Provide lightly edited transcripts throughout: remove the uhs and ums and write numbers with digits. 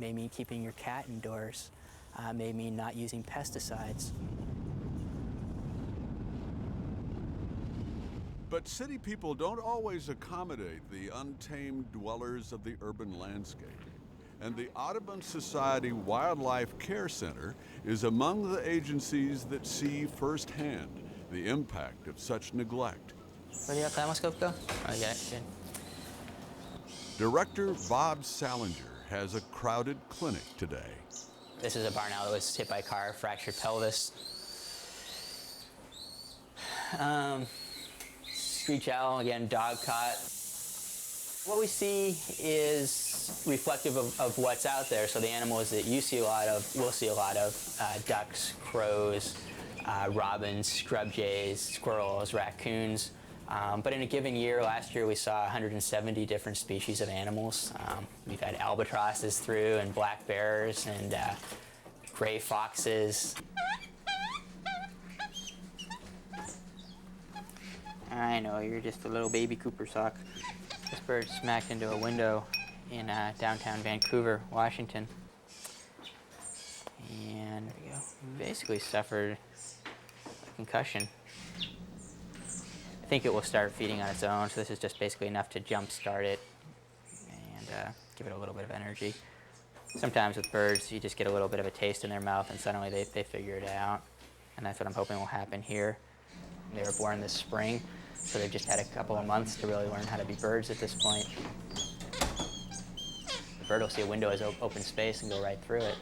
may mean keeping your cat indoors, may mean not using pesticides. But city people don't always accommodate the untamed dwellers of the urban landscape. And the Audubon Society Wildlife Care Center is among the agencies that see firsthand the impact of such neglect. Where did the thermoscope go? Oh, yeah, good. Director Bob Salinger has a crowded clinic today. This is a barn owl that was hit by a car, fractured pelvis. Screech owl, again, dog caught. What we see is reflective of what's out there. So the animals that you see a lot of, we'll see a lot of, ducks, crows, robins, scrub jays, squirrels, raccoons. But in a given year, last year we saw 170 different species of animals. We've had albatrosses through, and black bears, and gray foxes. I know, you're just a little baby Cooper sock. This bird smacked into a window in downtown Vancouver, Washington. And there we go. Basically suffered a concussion. I think it will start feeding on its own, so this is just basically enough to jump-start it and give it a little bit of energy. Sometimes with birds, you just get a little bit of a taste in their mouth and suddenly they figure it out. And that's what I'm hoping will happen here. They were born this spring, so they've just had a couple of months to really learn how to be birds at this point. The bird will see a window as open space and go right through it.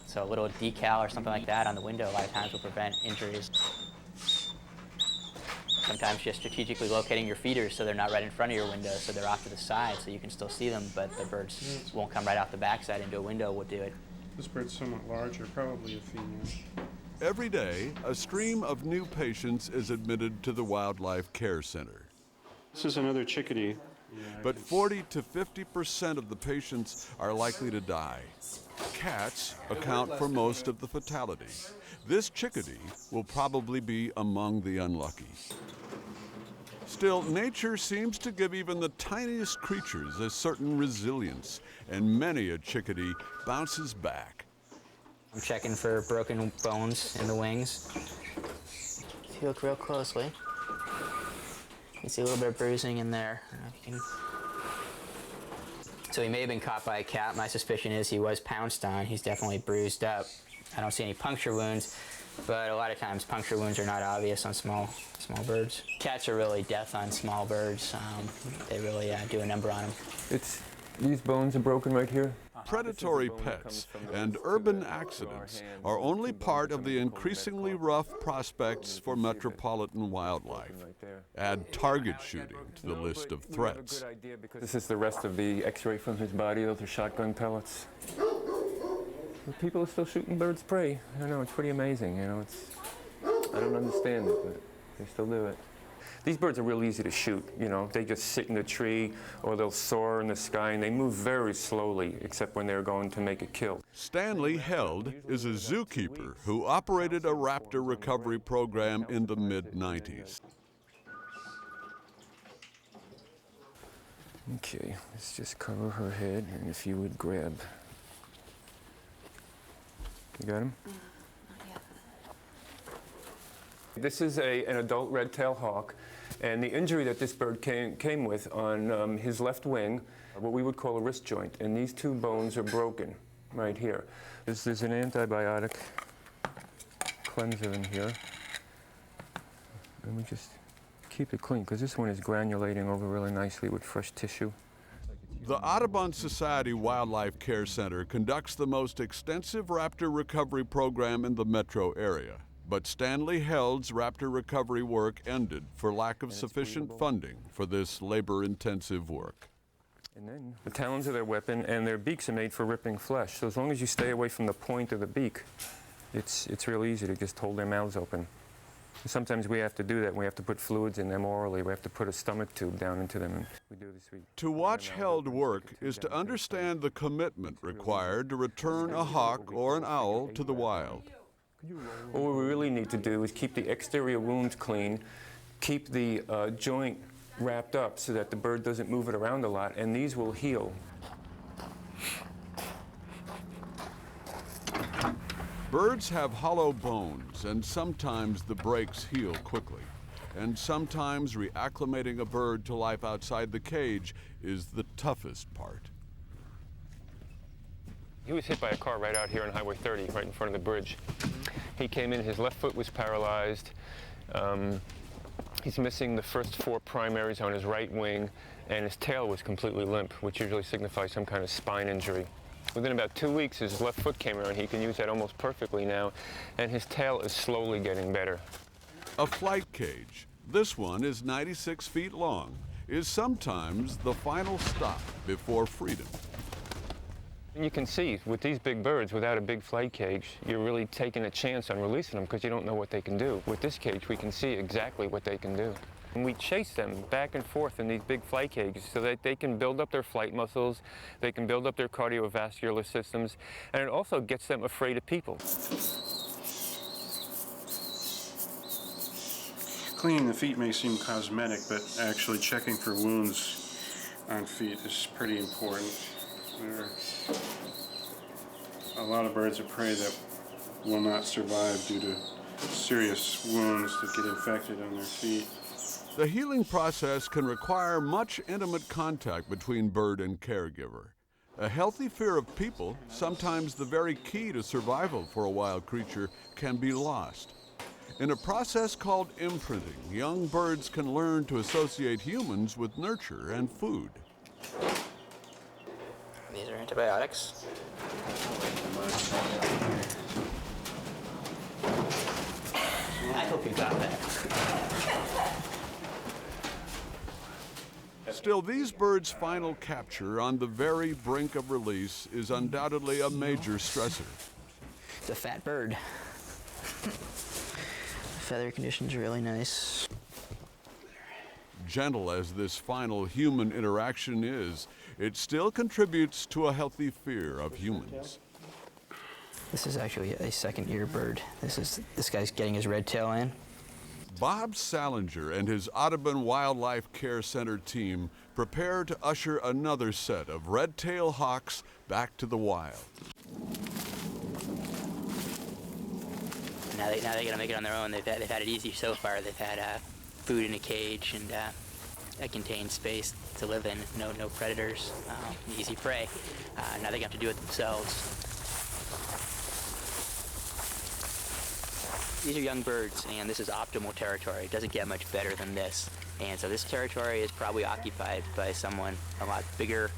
So a little decal or something like that on the window a lot of times will prevent injuries. Sometimes just strategically locating your feeders so they're not right in front of your window, so they're off to the side so you can still see them, but the birds won't come right off the backside into a window will do it. This bird's somewhat larger, probably a female. Every day, a stream of new patients is admitted to the Wildlife Care Center. This is another chickadee. But 40 to 50% of the patients are likely to die. Cats account for most of the fatalities. This chickadee will probably be among the unlucky. Still, nature seems to give even the tiniest creatures a certain resilience, and many a chickadee bounces back. I'm checking for broken bones in the wings. If you look real closely, you can see a little bit of bruising in there. I don't know if you can... So he may have been caught by a cat. My suspicion is he was pounced on. He's definitely bruised up. I don't see any puncture wounds, but a lot of times puncture wounds are not obvious on small birds. Cats are really death on small birds. They really do a number on them. These bones are broken right here. Predatory pets and urban accidents are only part of the increasingly rough prospects for metropolitan wildlife. Add target shooting to the list of threats. This is the rest of the x-ray from his body. Those are shotgun pellets. People are still shooting birds' prey. I know, it's pretty amazing. You know, I don't understand it, but they still do it. These birds are real easy to shoot, you know. They just sit in a tree or they'll soar in the sky and they move very slowly, except when they're going to make a kill. Stanley Held is a zookeeper who operated a raptor recovery program in the mid-90s. Okay, let's just cover her head, and if you would grab. You got him? This is an adult red-tailed hawk, and the injury that this bird came with on his left wing, what we would call a wrist joint, and these two bones are broken right here. This is an antibiotic cleanser in here, and we just keep it clean because this one is granulating over really nicely with fresh tissue. The Audubon Society Wildlife Care Center conducts the most extensive raptor recovery program in the metro area. But Stanley Held's raptor recovery work ended for lack of sufficient funding for this labor-intensive work. And then the talons are their weapon, and their beaks are made for ripping flesh. So as long as you stay away from the point of the beak, it's real easy to just hold their mouths open. And sometimes we have to do that. We have to put fluids in them orally. We have to put a stomach tube down into them. And we do this. To watch Held work is to understand the commitment required to return a hawk or an owl to the wild. What we really need to do is keep the exterior wounds clean, keep the joint wrapped up so that the bird doesn't move it around a lot, and these will heal. Birds have hollow bones, and sometimes the breaks heal quickly. And sometimes reacclimating a bird to life outside the cage is the toughest part. He was hit by a car right out here on Highway 30, right in front of the bridge. He came in, his left foot was paralyzed. He's missing the first 4 primaries on his right wing, and his tail was completely limp, which usually signifies some kind of spine injury. Within about 2 weeks, his left foot came around. He can use that almost perfectly now, and his tail is slowly getting better. A flight cage, this one is 96 feet long, is sometimes the final stop before freedom. And you can see, with these big birds, without a big flight cage, you're really taking a chance on releasing them because you don't know what they can do. With this cage, we can see exactly what they can do. And we chase them back and forth in these big flight cages so that they can build up their flight muscles, they can build up their cardiovascular systems, and it also gets them afraid of people. Cleaning the feet may seem cosmetic, but actually checking for wounds on feet is pretty important. There are a lot of birds of prey that will not survive due to serious wounds that get infected on their feet. The healing process can require much intimate contact between bird and caregiver. A healthy fear of people, sometimes the very key to survival for a wild creature, can be lost. In a process called imprinting, young birds can learn to associate humans with nurture and food. These are antibiotics. I hope you got that. Still, these birds' final capture on the very brink of release is undoubtedly a major stressor. It's a fat bird. Feather condition's really nice. Gentle as this final human interaction is, it still contributes to a healthy fear of humans. This is actually a second-year bird. This guy's getting his red tail in. Bob Salinger and his Audubon Wildlife Care Center team prepare to usher another set of red-tailed hawks back to the wild. Now they got to make it on their own. They've had it easy so far. They've had food in a cage and a contained space to live in. No predators, easy prey. Now they have to do it themselves. These are young birds, and this is optimal territory. It doesn't get much better than this. And so this territory is probably occupied by someone a lot bigger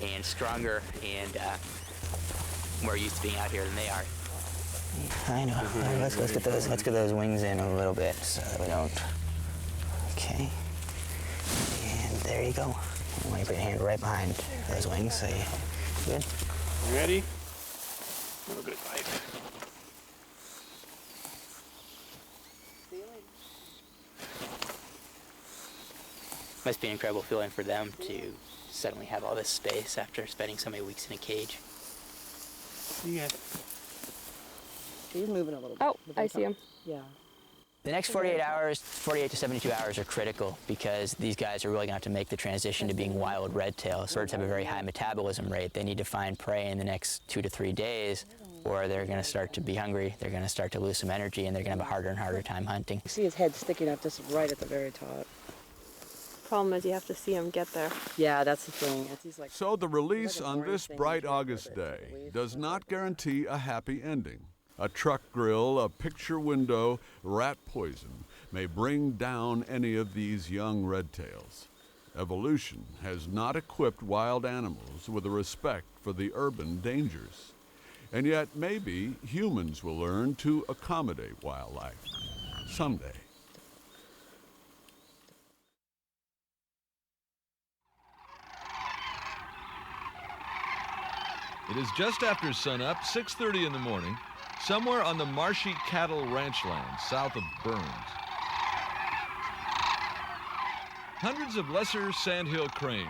and stronger and more used to being out here than they are. I know. Let's get those wings in a little bit so that we don't. Okay. And there you go. You want to put your hand right behind those wings. So you good? You ready? Have a good life. Must be an incredible feeling for them to suddenly have all this space after spending so many weeks in a cage. Yeah. He's moving a little bit. Oh, I see him. Yeah. The next 48 to 72 hours are critical because these guys are really going to have to make the transition to being wild red tails. Birds have a very high metabolism rate. They need to find prey in the next 2 to 3 days or they're going to start to be hungry, they're going to start to lose some energy, and they're going to have a harder and harder time hunting. You see his head sticking up just right at the very top. Problem is you have to see him get there. Yeah, that's the thing. He's like, So the release like a on boring this thing bright you can't August get it. day does not guarantee a happy ending. A truck grill, a picture window, rat poison may bring down any of these young redtails. Evolution has not equipped wild animals with a respect for the urban dangers. And yet maybe humans will learn to accommodate wildlife someday. It is just after sunup, 6:30 in the morning, somewhere on the marshy cattle ranch land south of Burns. Hundreds of lesser sandhill cranes,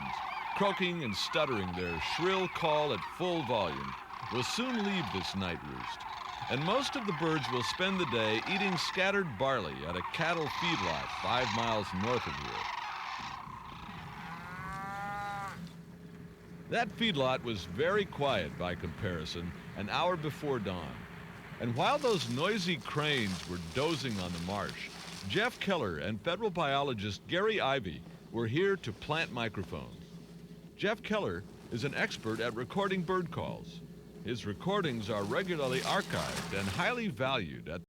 croaking and stuttering their shrill call at full volume, will soon leave this night roost, and most of the birds will spend the day eating scattered barley at a cattle feedlot 5 miles north of here. That feedlot was very quiet by comparison an hour before dawn. And while those noisy cranes were dozing on the marsh, Jeff Keller and federal biologist Gary Ivey were here to plant microphones. Jeff Keller is an expert at recording bird calls. His recordings are regularly archived and highly valued at